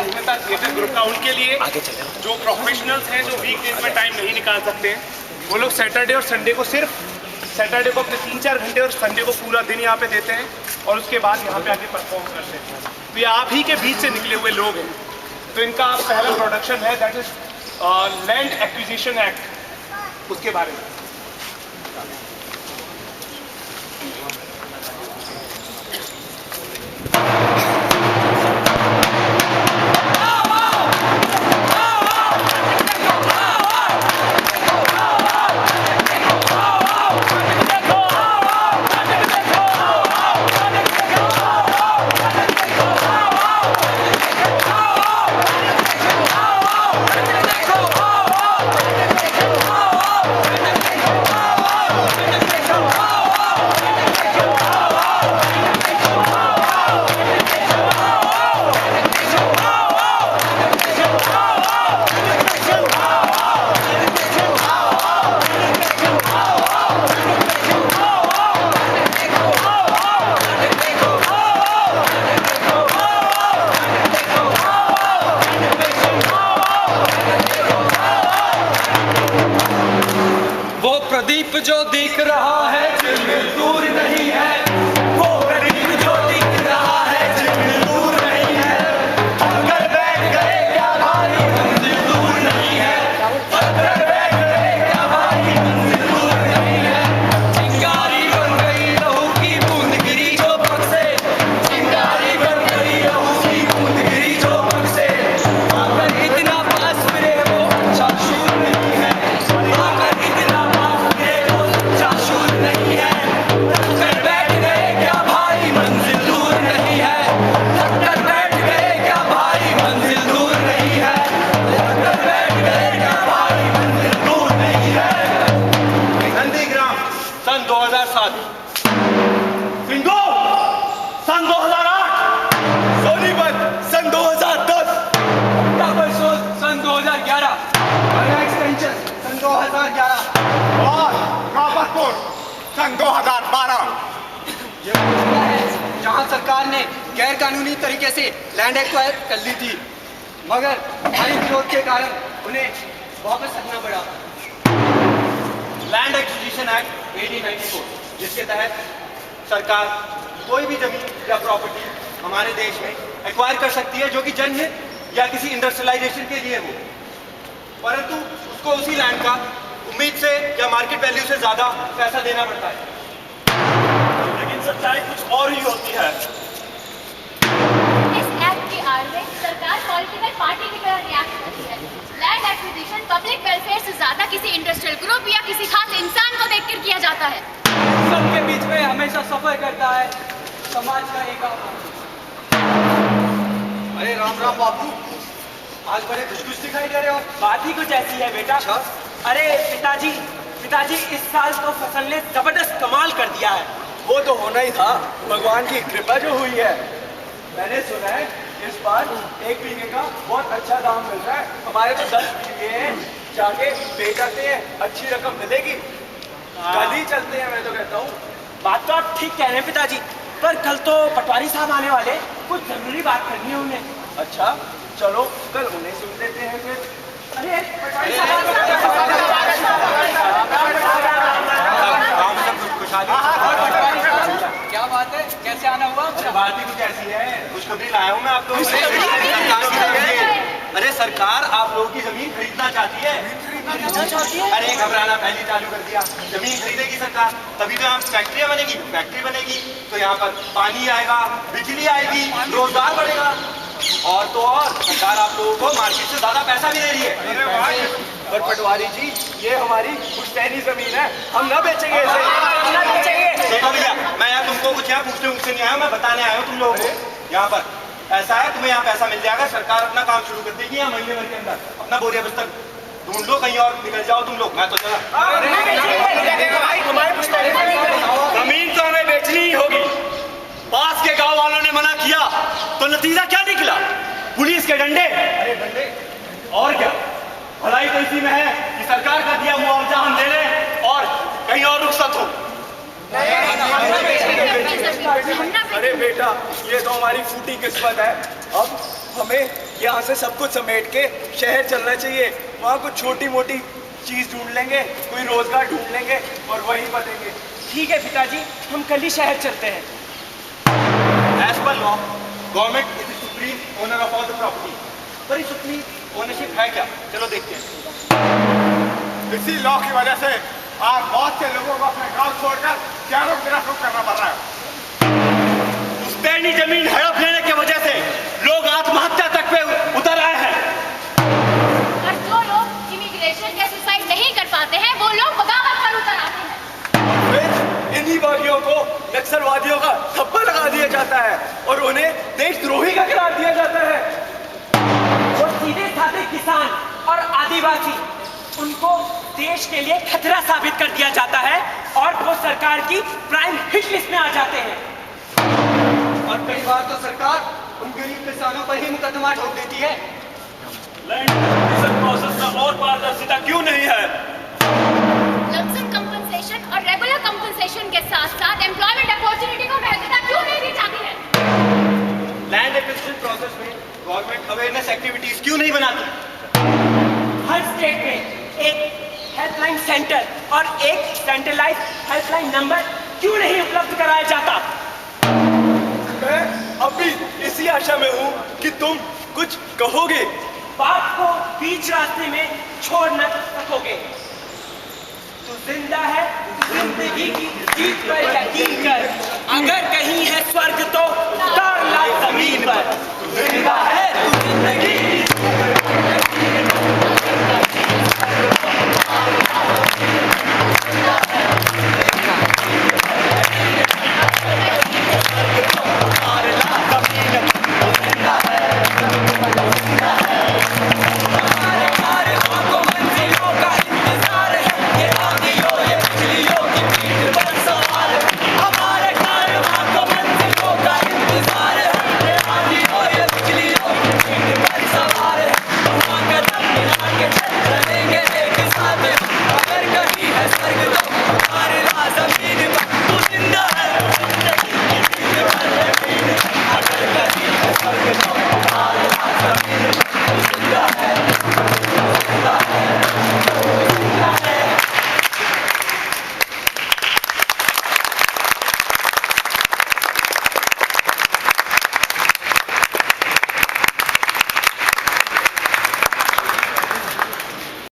अस्मिता theatre group का, उनके लिए जो प्रोफेशनल्स हैं जो वीकडेज में टाइम नहीं निकाल सकते हैं, वो लोग सैटरडे और संडे को सिर्फ सैटरडे को अपने 3-4 घंटे और संडे को पूरा दिन यहाँ पे देते हैं और उसके बाद यहाँ पे आके परफॉर्म करते हैं। तो ये आप ही के बीच से निकले हुए लोग हैं। तो इनका पहला प्रोडक्शन है, that is land acquisition act, उसके बारे में। प्रदीप जो दिख रहा है चिन्ह दूर नहीं है, वो प्रदीप जो दिख रहा है चिन्ह दूर नहीं है। अगर बैठ गए क्या भाई मंजिल दूर नहीं है, अगर बैठ गए क्या भाई मंजिल दूर नहीं है। चिंगारी बन गई लहू की बूंद गिरी जो पग से, चिंगारी बन गई लहू की बूंद गिरी जो पग से। आकर इतना पास फिरे वो शाशूर नहीं है, आकर इतना शाशूर नहीं है। अगर बैठ गए क्या भाई मंजिल दूर नहीं है, अगर बैठ गए क्या भाई मंजिल दूर नहीं है, अगर बैठ गए क्या भाई मंजिल दूर नहीं है। नंदीग्राम सन 2007, सिंगो सन 2008, सोनीपत सन 2010, डाबरसोल सन 2011, एक्सटेंशन सन 2011 और रावतपुर सन 2012। ये वो जगह है जहाँ सरकार ने गैर कानूनी तरीके से लैंड एक्वायर कर ली थी, मगर भारी विरोध के कारण उन्हें वापस रखना पड़ा। लैंड एक्विजिशन एक्ट 1894, जिसके तहत सरकार कोई भी जमीन या प्रॉपर्टी हमारे देश में एक्वायर कर सकती है जो कि जनहित या किसी इंडस्ट्रियलाइजेशन के लिए हो, परंतु उसको उसी लैंड का उम्मीद से या मार्केट वैल्यू से ज्यादा पैसा देना पड़ता है। लेकिन सच्चाई कुछ और ही होती है। इस एक्ट की आड़ में सरकार पॉलिटिकल पार्टी की तरह रिएक्ट करती है। लैंड एक्विजिशन पब्लिक वेलफेयर से ज्यादा किसी इंडस्ट्रियल ग्रुप या किसी खास इंसान को देखकर किया जाता है। सबके बीच में हमेशा सफर करता है समाज का एक अरे राम राम बाबू, आज बड़े खुश खुश दिखाई दे रहे हो। बात ही कुछ ऐसी है बेटा। अरे पिताजी इस साल तो फसल ने जबरदस्त कमाल कर दिया है। वो तो होना ही था, भगवान की कृपा जो हुई है। मैंने सुना है इस बार 1 बीघे का बहुत अच्छा दाम मिल रहा है। हमारे तो 10 बीघे हैं, जाके बेच आते हैं, अच्छी रकम मिलेगी। कल ही चलते हैं, मैं तो कहता हूँ। बात तो आप ठीक कह रहे हैं पिताजी, पर कल तो पटवारी साहब आने वाले, कुछ जरूरी बात करनी है उन्हें। अच्छा चलो कल उन्हें सुन लेते हैं फिर। अरे पटवारी क्या बात है, कैसे आना हुआ? बात ही कुछ ऐसी है, खुशखबरी लाया हूँ मैं आप लोगों से। अरे सरकार आप लोगों की जमीन खरीदना चाहती है। अरे घबराना पहले चालू कर दिया। जमीन खरीदेगी सरकार, तभी तो यहाँ फैक्ट्रियाँ बनेगी, फैक्ट्री बनेगी तो यहाँ पर पानी आएगा, बिजली आएगी, रोजगार बढ़ेगा। और तो और सरकार आप लोगों को मार्केट से ज्यादा पैसा भी दे रही है। पर पटवारी जी, ये हमारी पुश्तैनी जमीन है, हम ना बेचेंगे इसे। देखो भैया, मैं यहाँ तुमको कुछ यहाँ पूछने मुझसे नहीं आया, मैं बताने आया हूँ तुम लोगों को। यहाँ पर ऐसा है, तुम्हें यहाँ पैसा मिल जाएगा, सरकार अपना काम शुरू कर देगी। यहाँ महीने भर के अंदर अपना बोरिया बिस्तर ढूंढ लो, कहीं और निकल जाओ तुम लोग। मैं तो चला। जमीन तो हमें बेचनी ही होगी। पास के गांव वालों ने मना किया तो नतीजा क्या निकला? पुलिस के डंडे। अरे डंडे और क्या? भलाई तो इसी में है कि सरकार का दिया मुआवजा हम ले लें और कहीं और रुखसत हो। अरे बेटा, ये तो हमारी फूटी किस्मत है। अब हमें यहाँ से सब कुछ समेट के शहर चलना चाहिए। वहाँ कुछ छोटी मोटी चीज ढूंढ लेंगे, कोई रोजगार ढूंढ लेंगे और वहीं बतेंगे। ठीक है पिताजी, हम कल ही शहर चलते हैं। As per law, government is the supreme owner of all the property. पर ये supreme ownership है क्या? चलो देखते हैं। इसी लॉ की वजह से आज बहुत से लोगों को अपने गांव छोड़कर शहरों की तरफ रुख करना पड़ रहा है। पुश्तैनी जमीन हड़प लेने की वजह से लोग आत्महत्या तक पे उतर आए हैं। और जो लोग इमिग्रेशन या सुसाइड नहीं कर पाते हैं वो लोग बगावत पर उतर आते हैं। फिर इन्हीं बागियों को नक्सलवादियों का थप्पा लगा दिया जाता है और उन्हें देशद्रोही का करार दिया जाता है। वो सीधे साधे किसान और आदिवासी, उनको देश के लिए खतरा साबित कर दिया जाता है और वो सरकार की प्राइम हिट लिस्ट में आ जाते हैं। और कई बार तो सरकार उन गरीब किसानों पर ही मुकदमा ठोक देती है। लैंड एक्विजिशन प्रोसेस में और पारदर्शिता क्यों नहीं है? लमसम कंपनसेशन और रेगुलर कंपनसेशन के साथ साथ एम्प्लॉयमेंट अपॉर्चुनिटी को महत्वता क्यों नहीं दी जाती है? लैंड एक्विजिशन प्रोसेस में गवर्नमेंट अवेयरनेस एक्टिविटीज क्यों नहीं बनाती? हर स्टेट में एक हेल्पलाइन सेंटर और एक सेंट्रलाइज हेल्पलाइन नंबर क्यों नहीं उपलब्ध कराया जाता? मैं अभी इसी आशा में हूँ कि तुम कुछ कहोगे। बात को बीच रास्ते में छोड़ न सकोगे। तू जिंदा है, जिंदगी की जीत पर यकीन कर। अगर कहीं है स्वर्ग तो तार ला जमीन पर। तू जिंदा है, तू